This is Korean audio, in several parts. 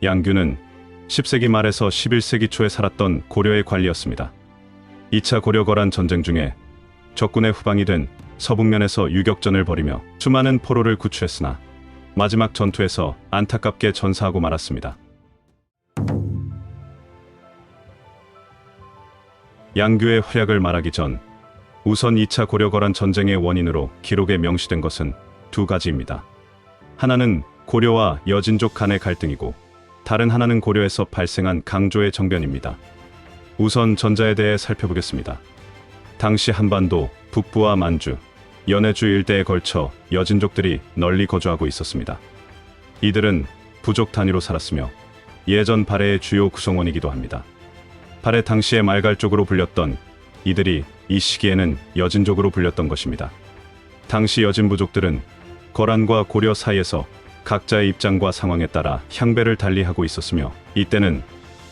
양규는 10세기 말에서 11세기 초에 살았던 고려의 관리였습니다. 2차 고려-거란 전쟁 중에 적군의 후방이 된 서북면에서 유격전을 벌이며 수많은 포로를 구출했으나 마지막 전투에서 안타깝게 전사하고 말았습니다. 양규의 활약을 말하기 전 우선 2차 고려-거란 전쟁의 원인으로 기록에 명시된 것은 두 가지입니다. 하나는 고려와 여진족 간의 갈등이고 다른 하나는 고려에서 발생한 강조의 정변입니다. 우선 전자에 대해 살펴보겠습니다. 당시 한반도, 북부와 만주, 연해주 일대에 걸쳐 여진족들이 널리 거주하고 있었습니다. 이들은 부족 단위로 살았으며 예전 발해의 주요 구성원이기도 합니다. 발해 당시의 말갈족으로 불렸던 이들이 이 시기에는 여진족으로 불렸던 것입니다. 당시 여진 부족들은 거란과 고려 사이에서 각자의 입장과 상황에 따라 향배를 달리하고 있었으며 이때는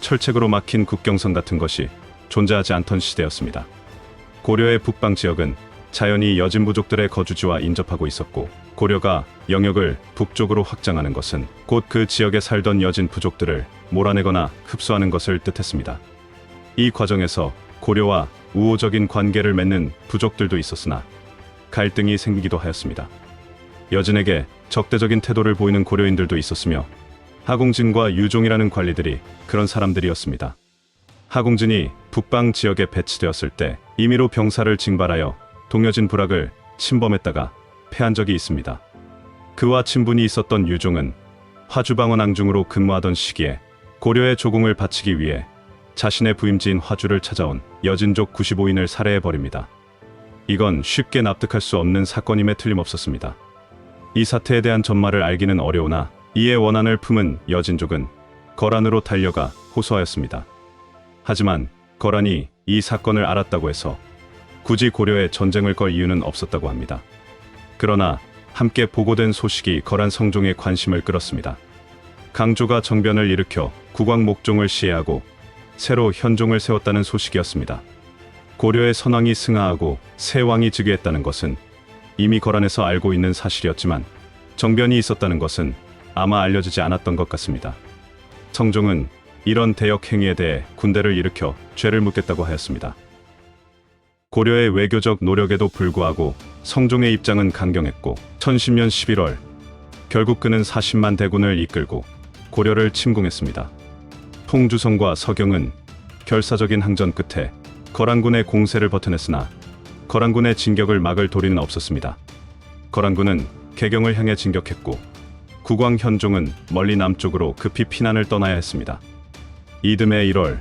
철책으로 막힌 국경선 같은 것이 존재하지 않던 시대였습니다. 고려의 북방 지역은 자연히 여진 부족들의 거주지와 인접하고 있었고 고려가 영역을 북쪽으로 확장하는 것은 곧 그 지역에 살던 여진 부족들을 몰아내거나 흡수하는 것을 뜻했습니다. 이 과정에서 고려와 우호적인 관계를 맺는 부족들도 있었으나 갈등이 생기기도 하였습니다. 여진에게 적대적인 태도를 보이는 고려인들도 있었으며 하공진과 유종이라는 관리들이 그런 사람들이었습니다. 하공진이 북방 지역에 배치되었을 때 임의로 병사를 징발하여 동여진 부락을 침범했다가 패한 적이 있습니다. 그와 친분이 있었던 유종은 화주방언 앙중으로 근무하던 시기에 고려의 조공을 바치기 위해 자신의 부임지인 화주를 찾아온 여진족 95인을 살해해버립니다. 이건 쉽게 납득할 수 없는 사건임에 틀림없었습니다. 이 사태에 대한 전말을 알기는 어려우나 이에 원한을 품은 여진족은 거란으로 달려가 호소하였습니다. 하지만 거란이 이 사건을 알았다고 해서 굳이 고려에 전쟁을 걸 이유는 없었다고 합니다. 그러나 함께 보고된 소식이 거란 성종의 관심을 끌었습니다. 강조가 정변을 일으켜 국왕 목종을 시해하고 새로 현종을 세웠다는 소식이었습니다. 고려의 선왕이 승하하고 새 왕이 즉위했다는 것은 이미 거란에서 알고 있는 사실이었지만 정변이 있었다는 것은 아마 알려지지 않았던 것 같습니다. 성종은 이런 대역 행위에 대해 군대를 일으켜 죄를 묻겠다고 하였습니다. 고려의 외교적 노력에도 불구하고 성종의 입장은 강경했고 1010년 11월 결국 그는 40만 대군을 이끌고 고려를 침공했습니다. 통주성과 서경은 결사적인 항전 끝에 거란군의 공세를 버텨냈으나 거란군의 진격을 막을 도리는 없었습니다. 거란군은 개경을 향해 진격했고 국왕 현종은 멀리 남쪽으로 급히 피난을 떠나야 했습니다. 이듬해 1월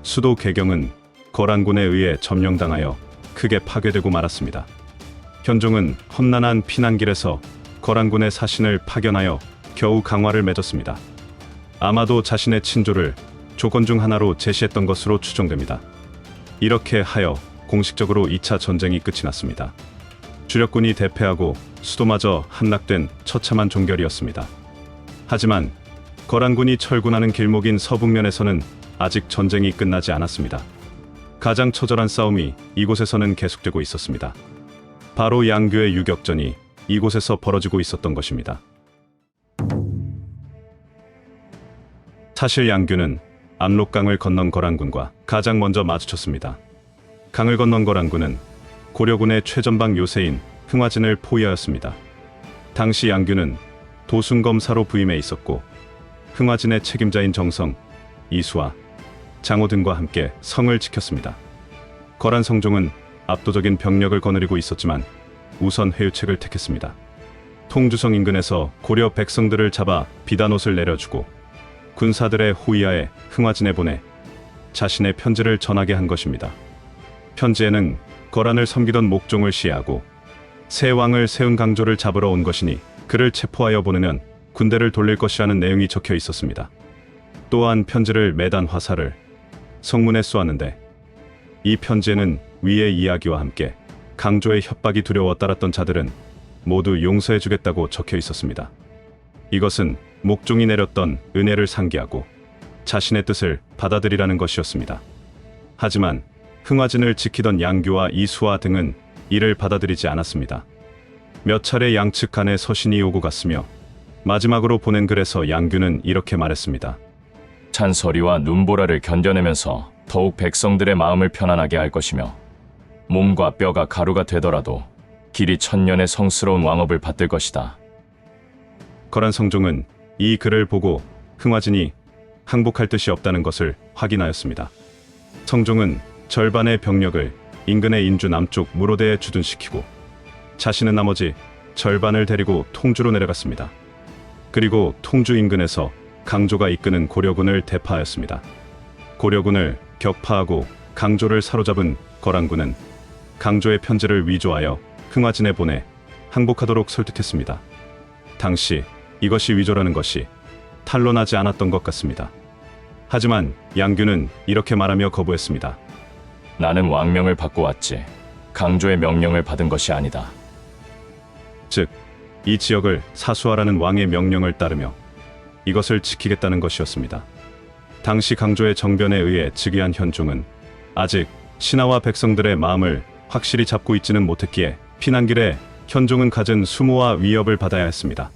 수도 개경은 거란군에 의해 점령당하여 크게 파괴되고 말았습니다. 현종은 험난한 피난길에서 거란군의 사신을 파견하여 겨우 강화를 맺었습니다. 아마도 자신의 친조를 조건 중 하나로 제시했던 것으로 추정됩니다. 이렇게 하여 공식적으로 2차 전쟁이 끝이 났습니다. 주력군이 대패하고 수도마저 함락된 처참한 종결이었습니다. 하지만 거란군이 철군하는 길목인 서북면에서는 아직 전쟁이 끝나지 않았습니다. 가장 처절한 싸움이 이곳에서는 계속되고 있었습니다. 바로 양규의 유격전이 이곳에서 벌어지고 있었던 것입니다. 사실 양규는 압록강을 건넌 거란군과 가장 먼저 마주쳤습니다. 강을 건넌 거란군은 고려군의 최전방 요새인 흥화진을 포위하였습니다. 당시 양규는 도순검사로 부임해 있었고 흥화진의 책임자인 정성, 이수와 장호 등과 함께 성을 지켰습니다. 거란 성종은 압도적인 병력을 거느리고 있었지만 우선 회유책을 택했습니다. 통주성 인근에서 고려 백성들을 잡아 비단옷을 내려주고 군사들의 호위하에 흥화진에 보내 자신의 편지를 전하게 한 것입니다. 편지에는 거란을 섬기던 목종을 시해하고 새 왕을 세운 강조를 잡으러 온 것이니 그를 체포하여 보내면 군대를 돌릴 것이라는 내용이 적혀 있었습니다. 또한 편지를 매단 화살을 성문에 쏘았는데 이 편지에는 위의 이야기와 함께 강조의 협박이 두려워 따랐던 자들은 모두 용서해주겠다고 적혀 있었습니다. 이것은 목종이 내렸던 은혜를 상기하고 자신의 뜻을 받아들이라는 것이었습니다. 하지만 흥화진을 지키던 양규와 이수와 등은 이를 받아들이지 않았습니다. 몇 차례 양측 간의 서신이 오고 갔으며 마지막으로 보낸 글에서 양규는 이렇게 말했습니다. 찬서리와 눈보라를 견뎌내면서 더욱 백성들의 마음을 편안하게 할 것이며 몸과 뼈가 가루가 되더라도 길이 천년의 성스러운 왕업을 받들 것이다. 거란 성종은 이 글을 보고 흥화진이 항복할 뜻이 없다는 것을 확인하였습니다. 성종은 절반의 병력을 인근의 인주 남쪽 무로대에 주둔시키고 자신은 나머지 절반을 데리고 통주로 내려갔습니다. 그리고 통주 인근에서 강조가 이끄는 고려군을 대파하였습니다. 고려군을 격파하고 강조를 사로잡은 거란군은 강조의 편지를 위조하여 흥화진에 보내 항복하도록 설득했습니다. 당시 이것이 위조라는 것이 탄로나지 않았던 것 같습니다. 하지만 양규는 이렇게 말하며 거부했습니다. 나는 왕명을 받고 왔지 강조의 명령을 받은 것이 아니다. 즉, 이 지역을 사수하라는 왕의 명령을 따르며 이것을 지키겠다는 것이었습니다. 당시 강조의 정변에 의해 즉위한 현종은 아직 신하와 백성들의 마음을 확실히 잡고 있지는 못했기에 피난길에 현종은 갖은 수모와 위협을 받아야 했습니다.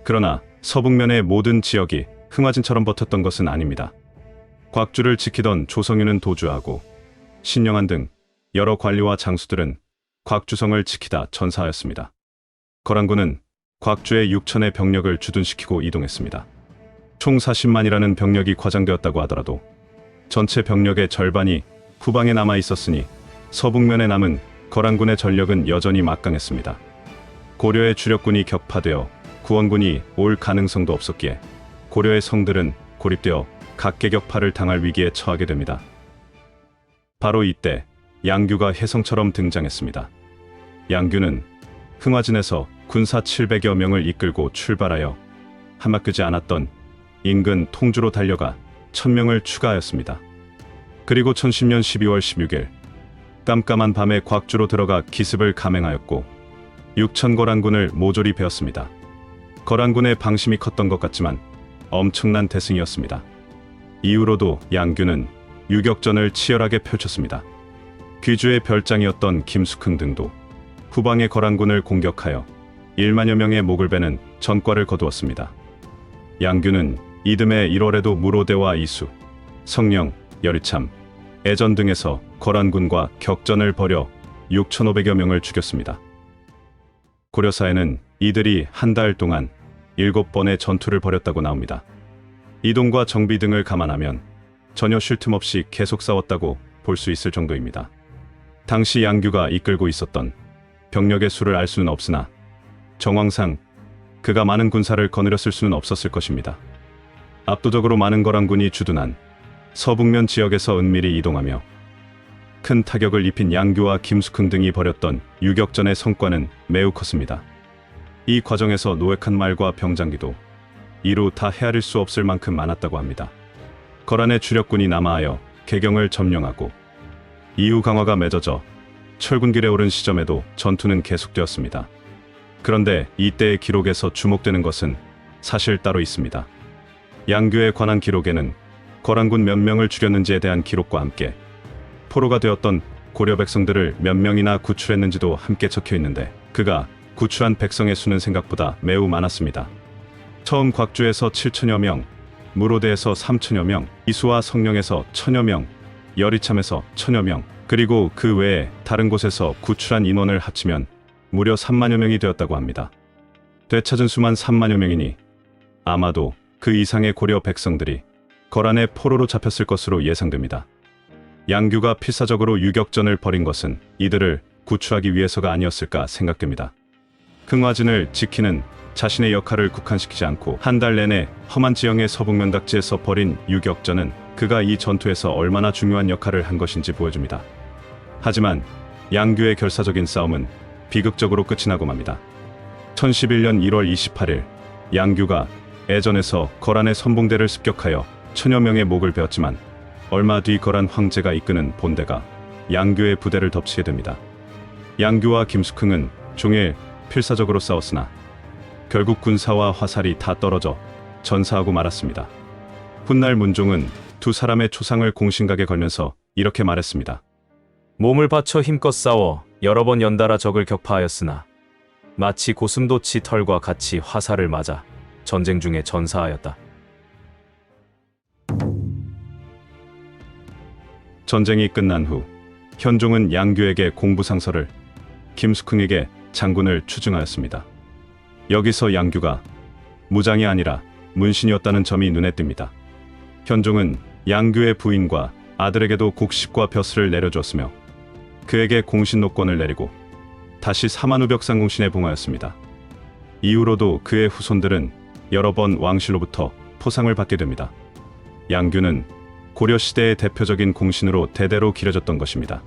그러나 서북면의 모든 지역이 흥화진처럼 버텼던 것은 아닙니다. 곽주를 지키던 조성윤은 도주하고 신영한 등 여러 관리와 장수들은 곽주성을 지키다 전사하였습니다. 거란군은 곽주의 6천의 병력을 주둔시키고 이동했습니다. 총 40만이라는 병력이 과장되었다고 하더라도 전체 병력의 절반이 후방에 남아 있었으니 서북면에 남은 거란군의 전력은 여전히 막강했습니다. 고려의 주력군이 격파되어 구원군이 올 가능성도 없었기에 고려의 성들은 고립되어 각계격파를 당할 위기에 처하게 됩니다. 바로 이때 양규가 혜성처럼 등장했습니다. 양규는 흥화진에서 군사 700여 명을 이끌고 출발하여 한바퀴지 않았던 인근 통주로 달려가 1000명을 추가하였습니다. 그리고 1010년 12월 16일 깜깜한 밤에 곽주로 들어가 기습을 감행하였고 6천 거란군을 모조리 베었습니다. 거란군의 방심이 컸던 것 같지만 엄청난 대승이었습니다. 이후로도 양규는 유격전을 치열하게 펼쳤습니다. 귀주의 별장이었던 김숙흥 등도 후방의 거란군을 공격하여 1만여 명의 목을 베는 전과를 거두었습니다. 양규는 이듬해 1월에도 무로대와 이수, 성령, 여리참, 애전 등에서 거란군과 격전을 벌여 6,500여 명을 죽였습니다. 고려사에는 이들이 한 달 동안 7번의 전투를 벌였다고 나옵니다. 이동과 정비 등을 감안하면 전혀 쉴 틈 없이 계속 싸웠다고 볼 수 있을 정도입니다. 당시 양규가 이끌고 있었던 병력의 수를 알 수는 없으나 정황상 그가 많은 군사를 거느렸을 수는 없었을 것입니다. 압도적으로 많은 거란군이 주둔한 서북면 지역에서 은밀히 이동하며 큰 타격을 입힌 양규와 김숙흥 등이 벌였던 유격전의 성과는 매우 컸습니다. 이 과정에서 노획한 말과 병장기도 이루 다 헤아릴 수 없을 만큼 많았다고 합니다. 거란의 주력군이 남하하여 개경을 점령하고 이후 강화가 맺어져 철군길에 오른 시점에도 전투는 계속되었습니다. 그런데 이때의 기록에서 주목되는 것은 사실 따로 있습니다. 양규에 관한 기록에는 거란군 몇 명을 죽였는지에 대한 기록과 함께 포로가 되었던 고려 백성들을 몇 명이나 구출했는지도 함께 적혀 있는데 그가 구출한 백성의 수는 생각보다 매우 많았습니다. 처음 곽주에서 7천여 명, 무로대에서 3천여 명, 이수와 성령에서 1000여 명, 여리참에서 1000여 명, 그리고 그 외에 다른 곳에서 구출한 인원을 합치면 무려 3만여 명이 되었다고 합니다. 되찾은 수만 3만여 명이니 아마도 그 이상의 고려 백성들이 거란의 포로로 잡혔을 것으로 예상됩니다. 양규가 필사적으로 유격전을 벌인 것은 이들을 구출하기 위해서가 아니었을까 생각됩니다. 흥화진을 지키는 자신의 역할을 국한시키지 않고 한 달 내내 험한 지형의 서북면 dak지에서 벌인 유격전은 그가 이 전투에서 얼마나 중요한 역할을 한 것인지 보여줍니다. 하지만 양규의 결사적인 싸움은 비극적으로 끝이 나고 맙니다. 1011년 1월 28일 양규가 애전에서 거란의 선봉대를 습격하여 1000여 명의 목을 베었지만 얼마 뒤 거란 황제가 이끄는 본대가 양규의 부대를 덮치게 됩니다. 양규와 김숙흥은 종일 필사적으로 싸웠으나 결국 군사와 화살이 다 떨어져 전사하고 말았습니다. 훗날 문종은 두 사람의 초상을 공신각에 걸면서 이렇게 말했습니다. 몸을 바쳐 힘껏 싸워 여러 번 연달아 적을 격파하였으나 마치 고슴도치 털과 같이 화살을 맞아 전쟁 중에 전사하였다. 전쟁이 끝난 후 현종은 양규에게 공부상서를, 김숙흥에게 장군을 추증하였습니다. 여기서 양규가 무장이 아니라 문신이었다는 점이 눈에 띕니다. 현종은 양규의 부인과 아들에게도 곡식과 벼슬을 내려주었으며 그에게 공신노권을 내리고 다시 사만우벽상공신에 봉하였습니다. 이후로도 그의 후손들은 여러 번 왕실로부터 포상을 받게 됩니다. 양규는 고려시대의 대표적인 공신으로 대대로 기려졌던 것입니다.